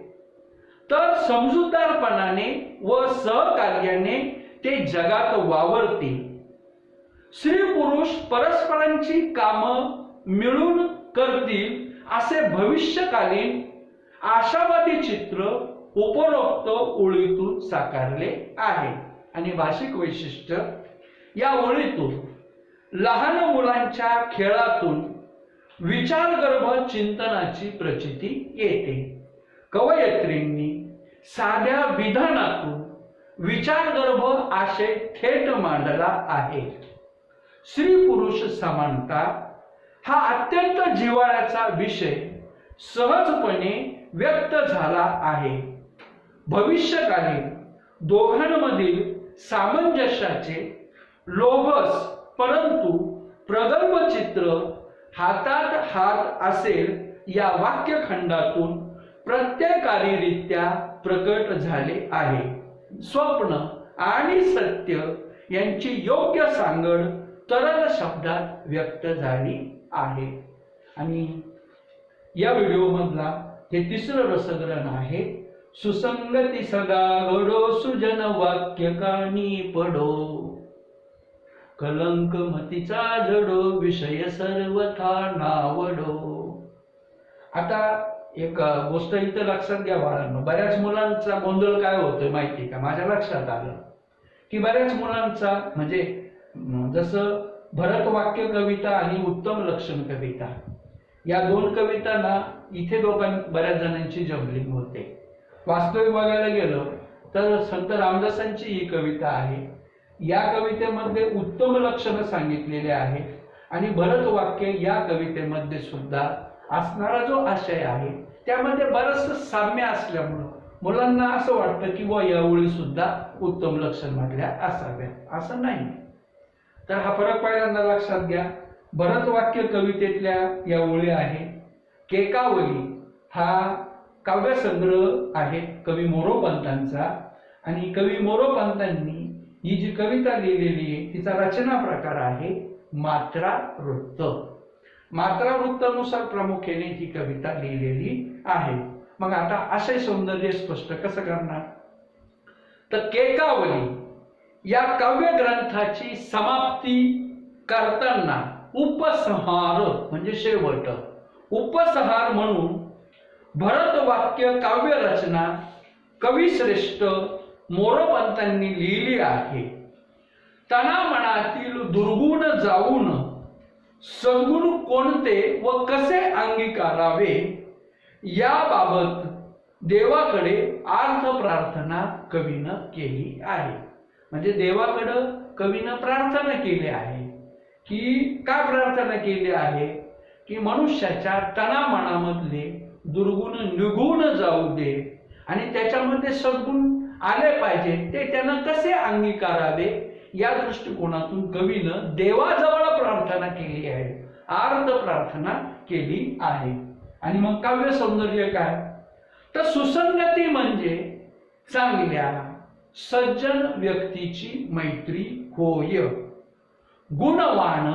तर समजूतदारपणाने व सहकार्याने ते जगात वावरतील. स्त्री पुरुष परस्परांची कामं मिळून करतील असे भविष्यकालीन आशावादी चित्र उपरोक्त ओळीतून साकारले आहे. आणि भाषिक वैशिष्ट्य, या ओळीतून लहान मुलांच्या खेळातून विचारगर्भ चिंतनाची प्रचिती येते. कवयित्रींनी साध्या विधानातून विचारगर्भ आशय थेट मांडला आहे. स्त्री पुरुष समानता हा अत्यंत जिव्हाळ्याचा विषय सहजपणे व्यक्त झाला आहे. भविष्यकालीन दोघांमधील सामंजस्याचे लोभस परंतु प्रगल्भ चित्र हातात हात असेल या वाक्यखंडातून प्रत्ययकारीरित्या प्रकट झाले आहे. स्वप्न आणि सत्य यांची योग्य सांगड तरल शब्दात व्यक्त झाली आहे. आणि या व्हिडिओ मधला हे तिसरं रसग्रहण आहे. सुसंगती सदा घडो, सुजन वाक्य कानी पडो, कलंक मतीचा झडो, विषय सर्वथा नावडो. आता एक गोष्ट इथं लक्षात घ्या बाळांनो. बऱ्याच मुलांचा गोंधळ काय होतोय माहिती का? माझ्या लक्षात आलं की बऱ्याच मुलांचा म्हणजे जसं भरत वाक्य कविता आणि उत्तम लक्षण कविता या दोन कवितांना इथे बऱ्याच जणांची जमलिंग होते. वास्तविक बघायला गेलं तर संत रामदासांची ही कविता आहे. या कवितेमध्ये उत्तम लक्षण सांगितलेले आहे आणि भरत वाक्य या कवितेमध्ये सुद्धा असणारा जो आशय आहे त्यामध्ये बरंच साम्य असल्यामुळं मुलांना असं वाटतं की व या ओळी सुद्धा उत्तम लक्षण म्हटल्या असाव्या. असं नाही. तर हा फरक पहिल्यांदा लक्षात घ्या. भरत वाक्य कवितेतल्या या ओळी आहे. केकावली हा काव्यसंग्रह आहे कवी मोरोपंतांचा आणि कवी मोरोपंतांनी ही जी कविता लिहिलेली आहे तिचा रचना प्रकार आहे मात्रा वृत्त. मात्रा वृत्तानुसार प्रामुख्याने ही कविता लिहिलेली आहे. मग आता आशय सौंदर्य स्पष्ट कसं करणार? तर केकावली या काव्य ग्रंथाची समाप्ती करताना उपसंहार म्हणजे शेवट, उपसंहार म्हणून भरत वाक्य काव्य रचना कविश्रेष्ठ मोरोपंतांनी लिहिली आहे. तना मनातील दुर्गुण जाऊन सद्गुण कोणते व कसे अंगीकारावे याबाबत देवाकडे अर्थ प्रार्थना कवीनं केली आहे. म्हणजे देवाकडे कवीनं प्रार्थना केली आहे की काय प्रार्थना केली आहे की मनुष्याच्या तना मनामधले दुर्गुण निघून जाऊ दे आणि त्याच्यामध्ये सद्गुण आले पाहिजे, ते त्यानं कसे अंगीकारावे या दृष्टिकोनातून कवीनं देवाजवळ प्रार्थना केली आहे, आर्त प्रार्थना केली आहे. आणि मग काव्य सौंदर्य काय? तर सुसंगती म्हणजे चांगल्या सज्जन व्यक्तीची मैत्री होय. गुणवान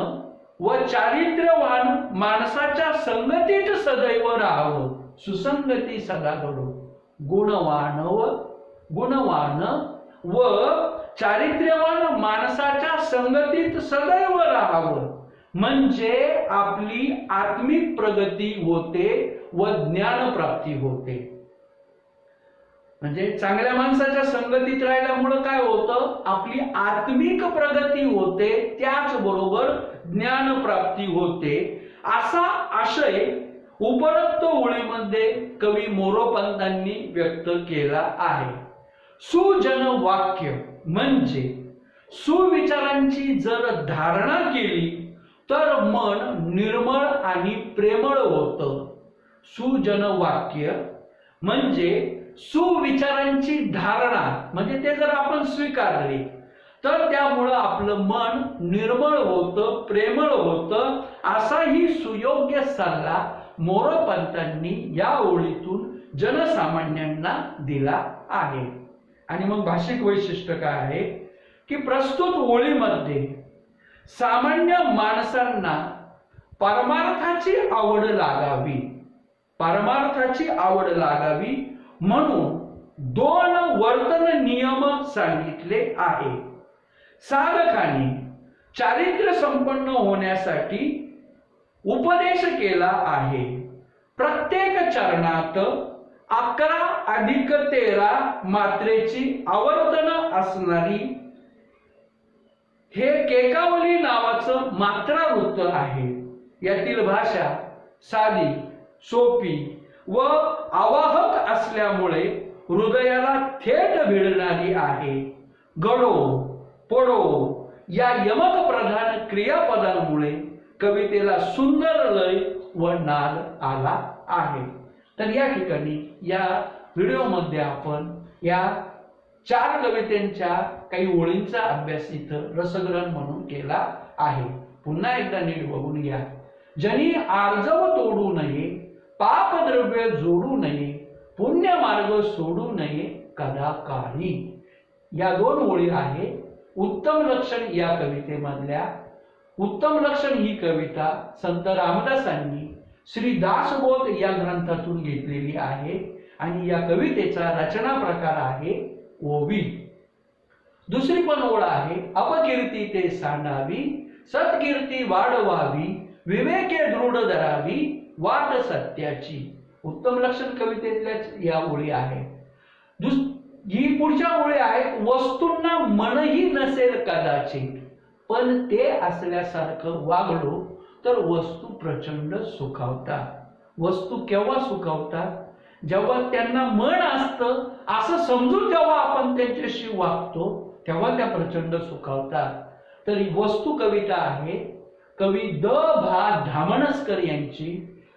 व चारित्र्यवान माणसाच्या संगतीत सदैव राहावं. सुसंगती सदा घडो. गुणवान व चारित्र्यवान माणसाच्या संगतीत सदैव राहावं म्हणजे आपली आत्मिक प्रगती होते व ज्ञान प्राप्ती होते. म्हणजे चांगल्या माणसाच्या संगतीत राहिल्यामुळे काय होतं? आपली आत्मिक प्रगती होते, त्याचबरोबर ज्ञान प्राप्ती होते. असा आशय उपरोक्त ओळीमध्ये कवी मोरोपंतांनी व्यक्त केला आहे. सुजन वाक्य म्हणजे सुविचारांची जर धारणा केली तर मन निर्मळ आणि प्रेमळ होतं. सुजन वाक्य म्हणजे सुविचारांची धारणा म्हणजे ते जर आपण स्वीकारले तर त्यामुळं आपलं मन निर्मळ होतं, प्रेमळ होतं. असाही सुयोग्य सल्ला मोरोपंतांनी या ओळीतून जनसामान्यांना दिला आहे. आणि मग भाषिक वैशिष्ट्य काय आहे की प्रस्तुत ओळीमध्ये सामान्य माणसांना परमार्थाची आवड लागावी, परमार्थाची आवड लागावी म्हणून 2 वर्तन नियम सांगितले आहे. साधकाने चारित्र्य संपन्न होण्यासाठी उपदेश केला आहे. प्रत्येक चरणात 11 अधिक 13 मात्रेची आवर्तन असणारी हे केकावली नावाचं मात्रावृत्त आहे. यातील भाषा साधी, सोपी व आवाहक असल्यामुळे हृदयाला थेट भिडणारी आहे. गडो पडो या यमक प्रधान क्रियापदांमुळे कवितेला सुंदर लय व नाद आला आहे. तर या ठिकाणी या व्हिडिओमध्ये आपण या 4 कवितेंच्या काही ओळींचा अभ्यास इथं रसग्रहण म्हणून केला आहे. पुन्हा एकदा नीट बघून घ्या. जनी आर्जव तोडू नये, पाप द्रव्य जोडू नये, पुण्य मार्ग सोडू नये कदा काळी. या 2 ओळी आहे. उत्तम लक्षण या कवितेमधल्या. उत्तम लक्षण ही कविता संत रामदासांनी श्री दासबोध या ग्रंथातून घेतलेली आहे आणि या कवितेचा रचना प्रकार आहे ओवी. दुसरी पण ओळ आहे. अपकीर्ती ते सांडावी, सत्कीर्ती वाढवावी, विवेके दृढ धरावी, वाट सत्याची. उत्तम लक्षण कवितेतल्याच या ओळी आहे. ही पुढच्या ओळी आहेत. वस्तूंना मनही नसेल कदाचित, पण ते असल्यासारखं वागलो तर वस्तू प्रचंड सुखावतात. वस्तू केव्हा सुखावतात? जेव्हा त्यांना मन असतं असं समजून जेव्हा आपण त्यांच्याशी वागतो तेव्हा त्या प्रचंड सुखावतात. तर ही वस्तू कविता आहे. कवी द भा धामणसकर यांची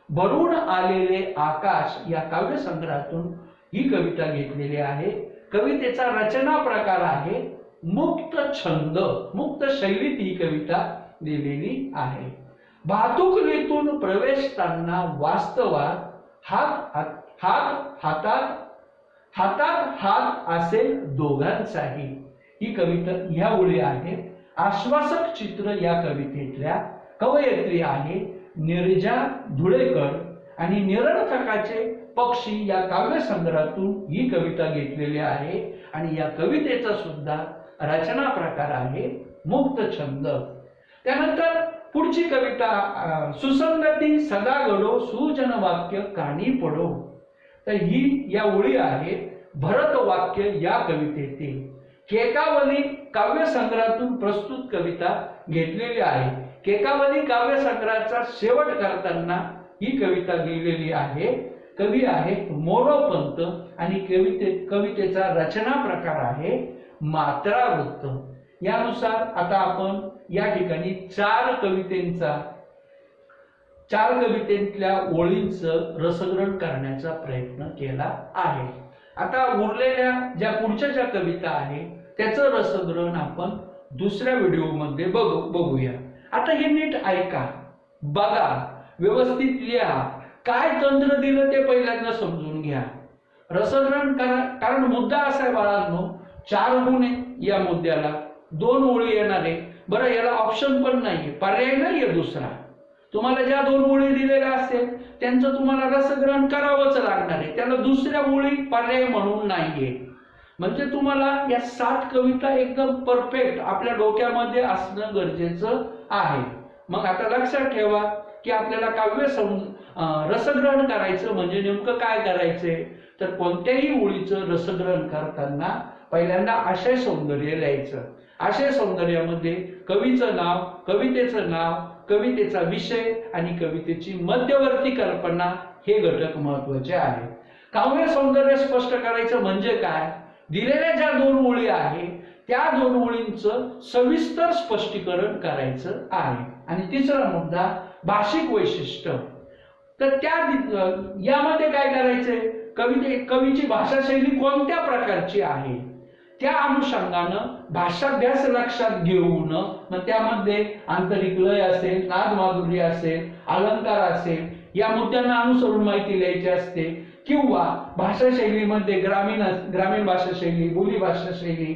भरून आलेले आकाश या काव्यसंग्रहातून ही कविता घेतलेली आहे. कवितेचा रचना प्रकार आहे मुक्त छंद. मुक्त शैलीत ही कविता दिलेली आहे. भातुकलीतून प्रवेशताना वास्तवात हातात हात असेल दोघांचाही. ही कविता ह्या ओळी आहेत. आश्वासक चित्र या कवितेतल्या. कवयित्री आहे निर्जा धुळेकर आणि निरर्थकाचे पक्षी या काव्यसंग्रहातून ही कविता घेतलेली आहे आणि या कवितेचा सुद्धा रचना प्रकार आहे मुक्त छंद. त्यानंतर पुढची कविता सुसंगती सदा घडो, सुजन वाक्य कानी पडो. तर ही या ओळी आहे भरत वाक्य या कवितेतील. केकावली काव्यसंग्रहातून प्रस्तुत कविता घेतलेली आहे. केकावली काव्यसंग्रहाचा शेवट करताना ही कविता लिहिलेली आहे. कवी आहे मोरोपंत आणि कवितेचा रचना प्रकार आहे मात्रावृत्त. यानुसार आता आपण या ठिकाणी 4 कवितेतल्या ओळींचं रसग्रहण करण्याचा प्रयत्न केला आहे. आता उरलेल्या ज्या पुढच्या ज्या कविता आहे त्याचं रसग्रहण आपण दुसऱ्या व्हिडिओमध्ये बघूया. आता हे नीट ऐका, बघा, व्यवस्थित लिहा. काय तंत्र दिलं ते पहिल्यांदा समजून घ्या. रसग्रहण करा. कारण मुद्दा असा आहे बाळांनो, 4 गुण आहे या मुद्द्याला, 2 ओळी येणार आहे. बरं, याला ऑप्शन पण नाहीये, पर्याय नाहीये दुसरा. तुम्हाला ज्या 2 ओळी दिलेल्या असेल त्यांचं तुम्हाला रसग्रहण करावंच लागणार आहे. त्याला दुसऱ्या ओळी पर्याय म्हणून नाहीये. म्हणजे तुम्हाला या 7 कविता एकदम परफेक्ट आपल्या डोक्यामध्ये असणं गरजेचं आहे. मग आता लक्षात ठेवा की आपल्याला रसग्रहण करायचं म्हणजे नेमकं काय करायचंय. तर कोणत्याही ओळीचं रसग्रहण करताना पहिल्यांदा आशय सौंदर्य लिहायचं. आशय सौंदर्यामध्ये कवीचं नाव, कवितेचं नाव, कवितेचा विषय आणि कवितेची मध्यवर्ती कल्पना हे घटक महत्वाचे आहेत. काव्य सौंदर्य स्पष्ट करायचं म्हणजे काय? दिलेल्या ज्या 2 ओळी आहेत त्या 2 ओळींचं सविस्तर स्पष्टीकरण करायचं आहे. आणि तिसरा मुद्दा भाषिक वैशिष्ट्य. तर यामध्ये काय करायचंय, कवीची भाषा शैली कोणत्या प्रकारची आहे त्या अनुषंगानं भाषाभ्यास लक्षात घेऊन मग त्यामध्ये आंतरिक लय असेल, नाद माधुर्य असेल, अलंकार असेल या मुद्द्यांना अनुसरून माहिती लिहायची असते. किंवा भाषा शैलीमध्ये ग्रामीण भाषा शैली, बोली भाषा शैली,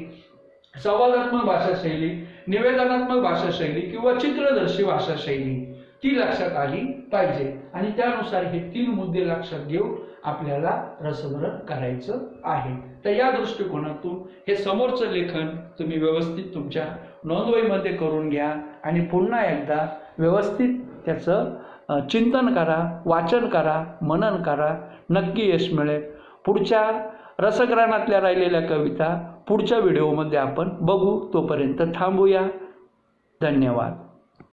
संवादात्मक भाषा शैली निवेदनात्मक भाषाशैली किंवा चित्रदर्शी भाषाशैली ती लक्षात आली पाहिजे आणि त्यानुसार हे 3 मुद्दे लक्षात घेऊन आपल्याला रसग्रहण करायचं आहे. तर या दृष्टिकोनातून हे समोरचं लेखन तुम्ही व्यवस्थित तुमच्या नोंदवहीमध्ये करून घ्या आणि पुन्हा एकदा व्यवस्थित त्याचं चिंतन करा, वाचन करा, मनन करा. नक्की यश मिळेल. पुढच्या रसग्रहणातल्या राहिलेल्या कविता पुढच्या व्हिडिओमध्ये आपण बघू. तोपर्यंत थांबूया. धन्यवाद.